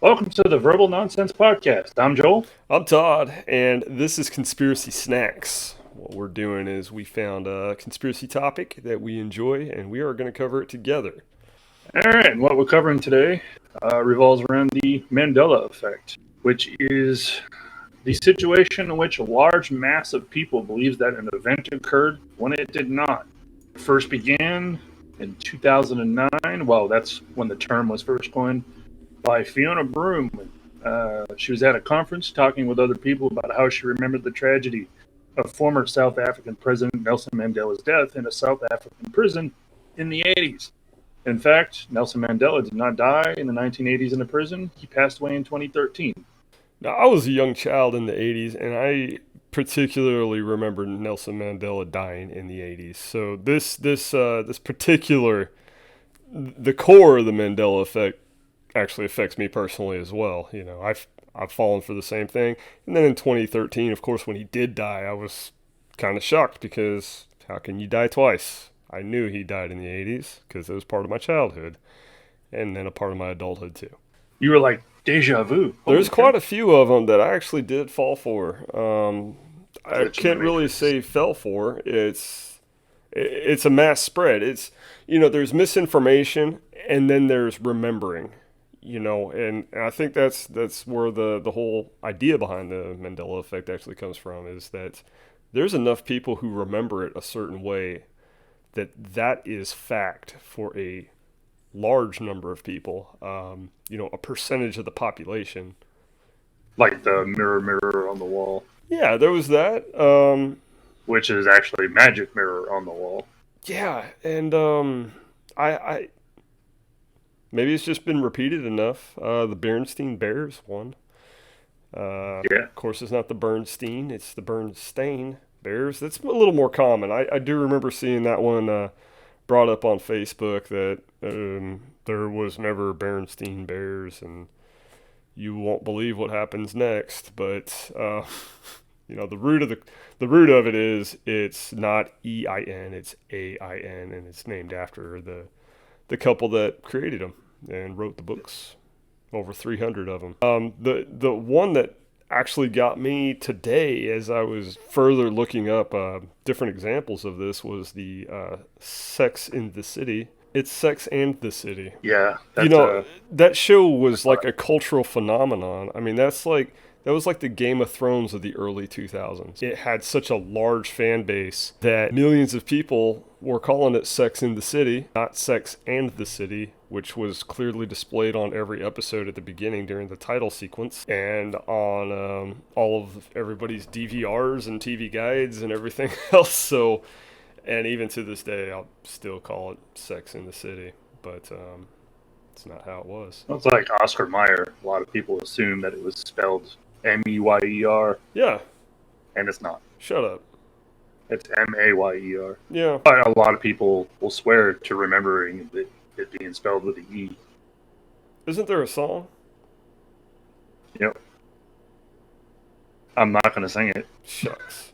Welcome to the Verbal Nonsense Podcast. I'm Joel. I'm Todd, and this is Conspiracy Snacks. What we're doing is we found a conspiracy topic that we enjoy, and we are going to cover it together. All right, and what we're covering today revolves around the Mandela Effect, which is the situation in which a large mass of people believes that an event occurred when it did not. It first began in 2009. Well, that's when the term was first coined by Fiona Broom. She was at a conference talking with other people about how she remembered the tragedy of former South African President Nelson Mandela's death in a South African prison in the 80s. In fact, Nelson Mandela did not die in the 1980s in a prison. He passed away in 2013. Now, I was a young child in the 80s, and I particularly remember Nelson Mandela dying in the 80s. So this particular, the core of the Mandela effect actually affects me personally as well. You know, I've fallen for the same thing. And then in 2013, of course, when he did die, I was kind of shocked because how can you die twice? I knew he died in the 80s because it was part of my childhood and then a part of my adulthood too. You were like, deja vu. Holy There's crap. quite a few of them that I actually did fall for. I Glitch in the can't really Matrix. say fell for. It's a mass spread. There's misinformation and then there's remembering. And I think that's where the whole idea behind the Mandela effect actually comes from, is that there's enough people who remember it a certain way that is fact for a large number of people. A percentage of the population. Like the mirror, mirror on the wall, Yeah, there was that. which is actually magic mirror on the wall. Yeah, and I maybe it's just been repeated enough. The Bernstein Bears won. Yeah. Of course, it's not the Bernstein; it's the Bernstein Bears. That's a little more common. I do remember seeing that one brought up on Facebook that there was never Bernstein Bears, and you won't believe what happens next. But the root of it is it's not EIN, it's AIN, and it's named after the couple that created them and wrote the books, over 300 of them. The one that actually got me today, as I was further looking up different examples of this, was the Sex in the City. It's Sex and the City. Yeah. You That's know, that show was like a cultural phenomenon. I mean, that was like the Game of Thrones of the early 2000s. It had such a large fan base that millions of people were calling it Sex in the City, not Sex and the City, which was clearly displayed on every episode at the beginning during the title sequence and on all of everybody's DVRs and TV guides and everything else. So, and even to this day, I'll still call it Sex in the City, but it's not how it was. It's like Oscar Mayer. A lot of people assume that it was spelled Meyer, Yeah, and it's not. shut up. It's Mayer. Yeah. But a lot of people will swear to remembering it being spelled with an E. Isn't there a song? Yep. I'm not going to sing it. Shucks.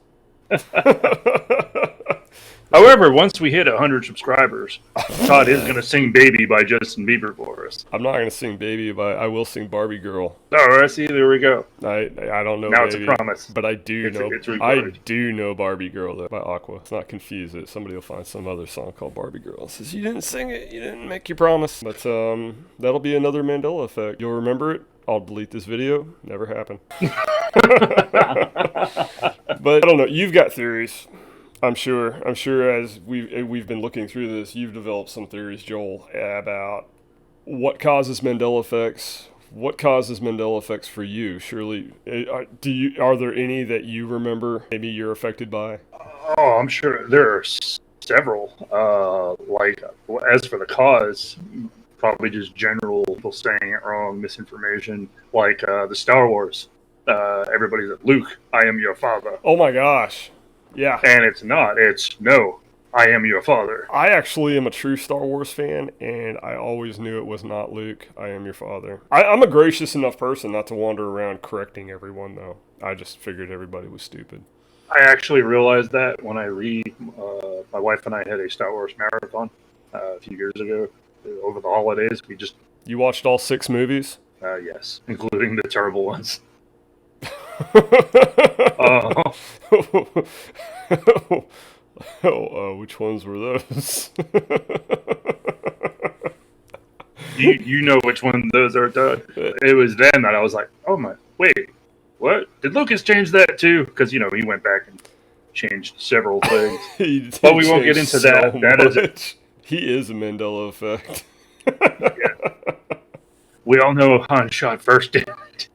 However, once we hit 100 subscribers, Todd is going to sing Baby by Justin Bieber for us. I'm not going to sing Baby, but I will sing Barbie Girl. All right, see, there we go. I don't know Now Baby, it's a promise. but I do It's know recorded. I do know Barbie Girl by Aqua. Let's not confuse it. Somebody will find some other song called Barbie Girl and says you didn't sing it, you didn't make your promise. But that'll be another Mandela effect. You'll remember it. I'll delete this video. Never happened. But I don't know. You've got theories. I'm sure. As we've been looking through this, you've developed some theories, Joel, about what causes Mandela effects. What causes Mandela effects for you? Surely, are there any that you remember? Maybe you're affected by. Oh, I'm sure there are several. As for the cause, probably just general people saying it wrong, misinformation, like the Star Wars. Everybody's like, Luke, I am your father. Oh my gosh, yeah. And it's not. It's, no, I am your father. I actually am a true Star Wars fan, and I always knew it was not Luke. I am your father. I'm a gracious enough person not to wander around correcting everyone, though. I just figured everybody was stupid. I actually realized that when my wife and I had a Star Wars marathon a few years ago over the holidays. You watched all 6 movies? Yes, including the terrible ones. Which ones were those? You know which one those are, Todd. It was then that I was like, oh my, wait, what? Did Lucas change that too? Because, he went back and changed several things. But we won't get into that. That is it. He is a Mandela Effect. Yeah. We all know Han shot first damage.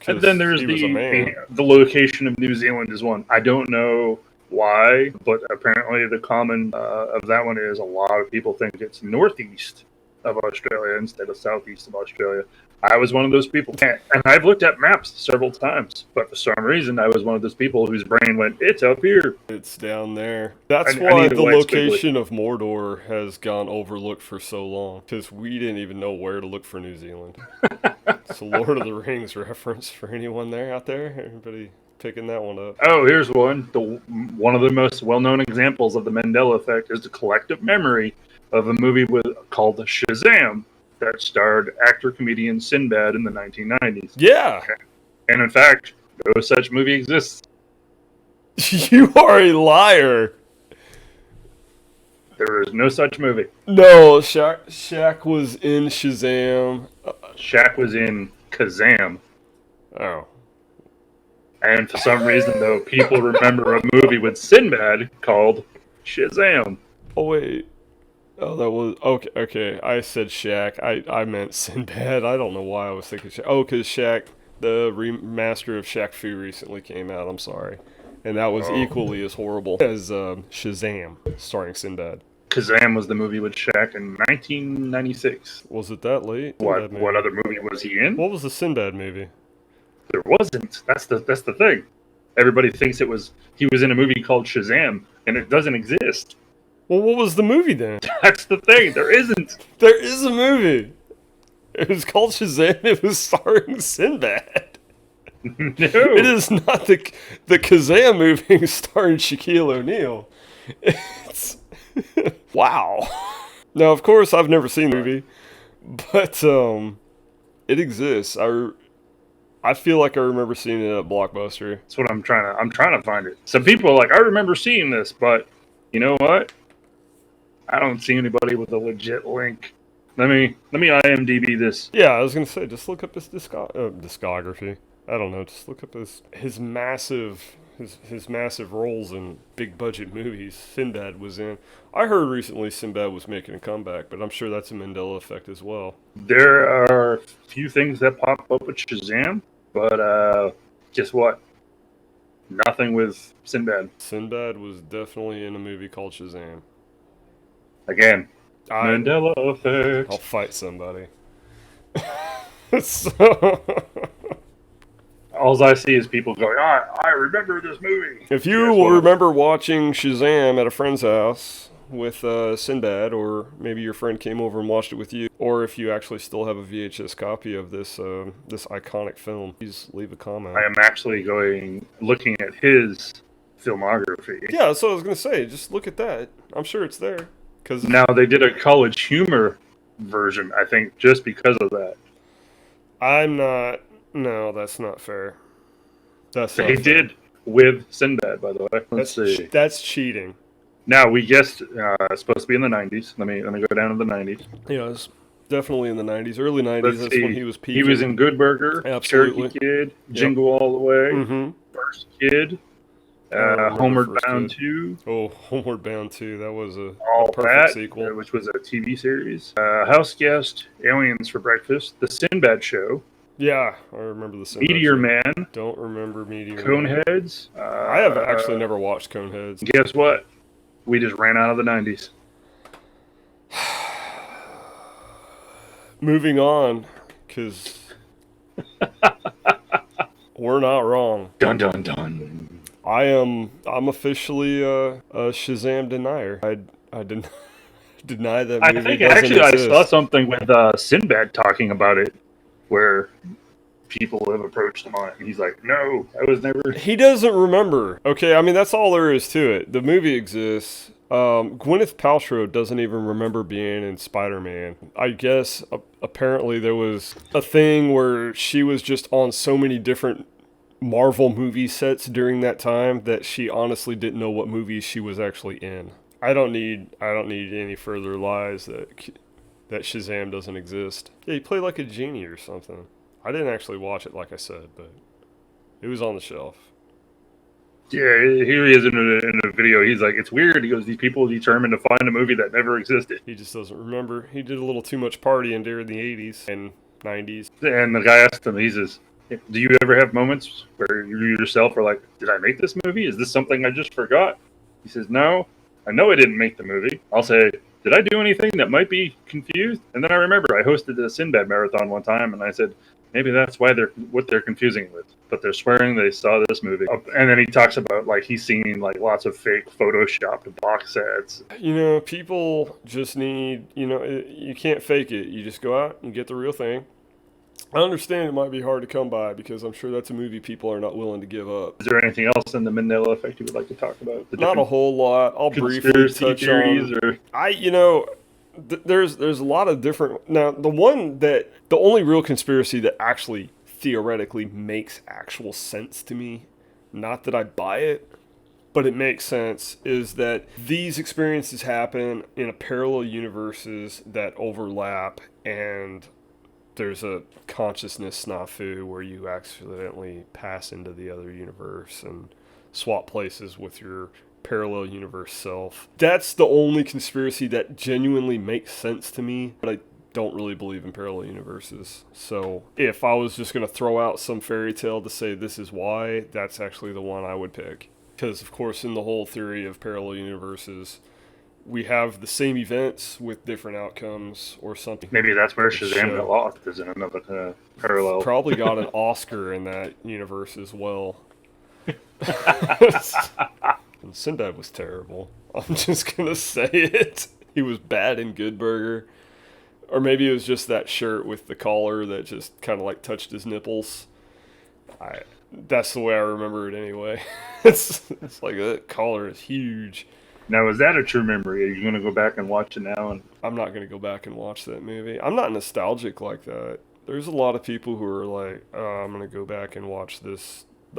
And then there's the location of New Zealand is one. I don't know why, but apparently the common of that one is a lot of people think it's northeast of Australia instead of southeast of Australia. I was one of those people. And I've looked at maps several times, but for some reason I was one of those people whose brain went, it's up here. It's down there. That's why the location of Mordor has gone overlooked for so long, because we didn't even know where to look for New Zealand. It's a Lord of the Rings reference for anyone out there. Everybody picking that one up. Oh, here's one. One of the most well-known examples of the Mandela Effect is the collective memory of a movie called Shazam that starred actor-comedian Sinbad in the 1990s. Yeah. And in fact, no such movie exists. You are a liar. There is no such movie. No, Shaq was in Shazam. Shaq was in Kazam. Oh. And for some reason, though, people remember a movie with Sinbad called Shazam. Oh, wait. Oh, that was... Okay. I said Shaq. I meant Sinbad. I don't know why I was thinking Shaq. Oh, because Shaq, the remaster of Shaq Fu recently came out. I'm sorry. And that was equally as horrible as Shazam, starring Sinbad. Kazam was the movie with Shaq in 1996. Was it that late? What other movie was he in? What was the Sinbad movie? There wasn't. That's the thing. Everybody thinks he was in a movie called Shazam, and it doesn't exist. Well, what was the movie then? That's the thing. There isn't. There is a movie. It was called Shazam. It was starring Sinbad. No. It is not the Kazam movie starring Shaquille O'Neal. It's... Wow. Now, of course, I've never seen the movie, but it exists. I feel like I remember seeing it at Blockbuster. That's what I'm trying to find it. Some people are like, I remember seeing this, but you know what? I don't see anybody with a legit link. Let me IMDb this. Yeah, I was gonna say, just look up his discography. I don't know, just look up his massive roles in big budget movies Sinbad was in. I heard recently Sinbad was making a comeback, but I'm sure that's a Mandela Effect as well. There are a few things that pop up with Shazam, but guess what? Nothing with Sinbad. Sinbad was definitely in a movie called Shazam. Again, Mandela Effect. I'll fight somebody. All I see is people going, I remember this movie. If you will remember watching Shazam at a friend's house with Sinbad, or maybe your friend came over and watched it with you, or if you actually still have a VHS copy of this iconic film, please leave a comment. I am actually looking at his filmography. Yeah, that's what I was going to say. Just look at that. I'm sure it's there. Now, they did a College Humor version, I think, just because of that. No, that's not fair. They did with Sinbad, by the way. Let's see. That's cheating. Now, we guessed it's supposed to be in the 90s. Let me go down to the 90s. Yeah, it's definitely in the 90s. Early 90s, that's when he was peaking. He was in Good Burger, Absolutely. Cherokee Kid, Jingle All the Way, First Kid, Homeward Bound 2. Oh, Homeward Bound 2. That was a that, perfect sequel. Which was a TV series. House Guest, Aliens for Breakfast, The Sinbad Show. Yeah, I remember the Sinbad Meteor Show. Man. Don't remember Meteor Man. Coneheads. I have actually never watched Coneheads. Guess what? We just ran out of the 90s. Moving on, because we're not wrong. Dun dun dun. I'm officially a Shazam denier. I deny that movie. I think actually exist. I saw something with Sinbad talking about it, where people have approached him on it. And he's like, no, I was never. He doesn't remember. Okay, I mean, that's all there is to it. The movie exists. Gwyneth Paltrow doesn't even remember being in SpiderMan. I guess apparently there was a thing where she was just on so many different Marvel movie sets during that time that she honestly didn't know what movies she was actually in. I don't need any further lies that Shazam doesn't exist. Yeah, he played like a genie or something. I didn't actually watch it, like I said, but it was on the shelf. Yeah, here he is in a video. He's like, it's weird. He goes, these people determined to find a movie that never existed. He just doesn't remember. He did a little too much partying during the 80s and 90s. And the guy asked him, he says, do you ever have moments where you yourself are like, did I make this movie? Is this something I just forgot? He says, no, I know I didn't make the movie. I'll say, did I do anything that might be confused? And then I remember I hosted a Sinbad marathon one time, and I said, maybe that's why they're confusing with. But they're swearing they saw this movie. And then he talks about like he's seen like lots of fake photoshopped box sets. You know, people just need, you can't fake it. You just go out and get the real thing. I understand it might be hard to come by because I'm sure that's a movie people are not willing to give up. Is there anything else in the Mandela Effect you would like to talk about? Not a whole lot. I'll briefly touch on. There's a lot of different. Now, the only real conspiracy that actually theoretically makes actual sense to me, not that I buy it, but it makes sense, is that these experiences happen in a parallel universes that overlap, and there's a consciousness snafu where you accidentally pass into the other universe and swap places with your parallel universe self. That's the only conspiracy that genuinely makes sense to me, but I don't really believe in parallel universes. So if I was just going to throw out some fairy tale to say this is why, that's actually the one I would pick. Because, of course, in the whole theory of parallel universes, we have the same events with different outcomes or something. Maybe that's where Shazam got lost, is in another parallel. Probably got an Oscar in that universe as well. And Sinbad was terrible. I'm just going to say it. He was bad in Good Burger. Or maybe it was just that shirt with the collar that just kind of like touched his nipples. That's the way I remember it anyway. It's like that collar is huge. Now, is that a true memory? Are you going to go back and watch it now? I'm not going to go back and watch that movie. I'm not nostalgic like that. There's a lot of people who are like, oh, I'm going to go back and watch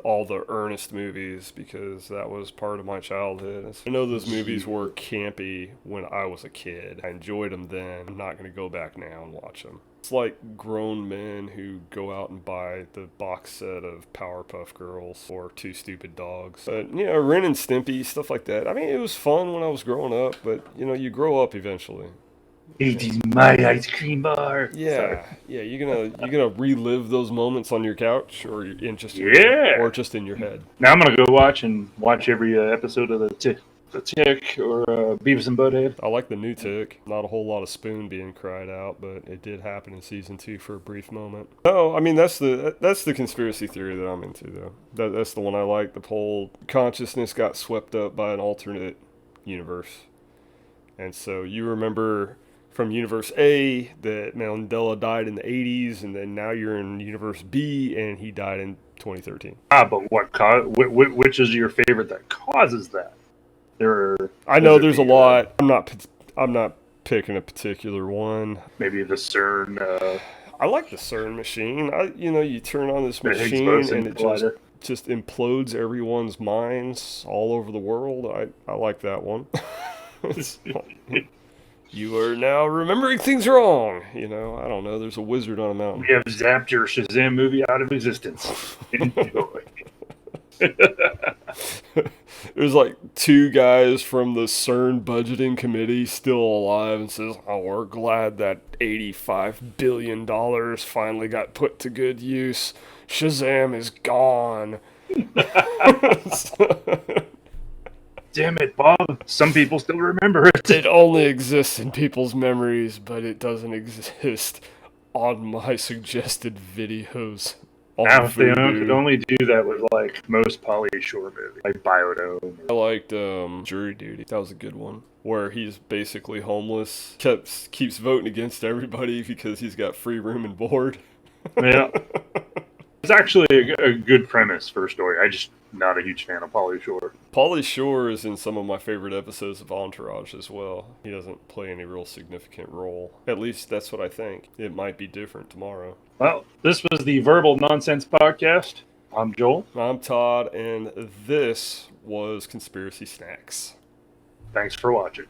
all the Ernest movies because that was part of my childhood. I know those movies were campy when I was a kid. I enjoyed them then. I'm not going to go back now and watch them. It's like grown men who go out and buy the box set of Powerpuff Girls or Two Stupid Dogs. But, Ren and Stimpy, stuff like that. I mean, it was fun when I was growing up, but, you grow up eventually. It is my ice cream bar. Yeah, sorry. Yeah. You're gonna relive those moments on your couch, or in just or just in your head. Now I'm gonna go watch every episode of the Tick or Beavis and Butthead. I like the new Tick. Not a whole lot of spoon being cried out, but it did happen in season 2 for a brief moment. No, I mean that's the conspiracy theory that I'm into though. That's the one I like. The whole consciousness got swept up by an alternate universe, and so you remember from Universe A that Mandela died in the 80s, and then now you're in Universe B, and he died in 2013. But which is your favorite that causes that? I know there's a lot. I'm not picking a particular one. Maybe the CERN. I like the CERN machine. You turn on this machine and it just implodes everyone's minds all over the world. I like that one. You are now remembering things wrong. I don't know. There's a wizard on a mountain. We have zapped your Shazam movie out of existence. Enjoy. There's like 2 guys from the CERN budgeting committee still alive and says, oh, we're glad that $85 billion finally got put to good use. Shazam is gone. Damn it, Bob. Some people still remember it. It only exists in people's memories, but it doesn't exist on my suggested videos. Now, if they could only do that with, like, most Pauly Shore movies, like Biodome. I liked Jury Duty. That was a good one. Where he's basically homeless, keeps voting against everybody because he's got free room and board. Yeah. It's actually a good premise for a story. I just not a huge fan of Pauly Shore. Pauly Shore is in some of my favorite episodes of Entourage as well. He doesn't play any real significant role. At least that's what I think. It might be different tomorrow. Well, this was the Verbal Nonsense Podcast. I'm Joel. I'm Todd, and this was Conspiracy Snacks. Thanks for watching.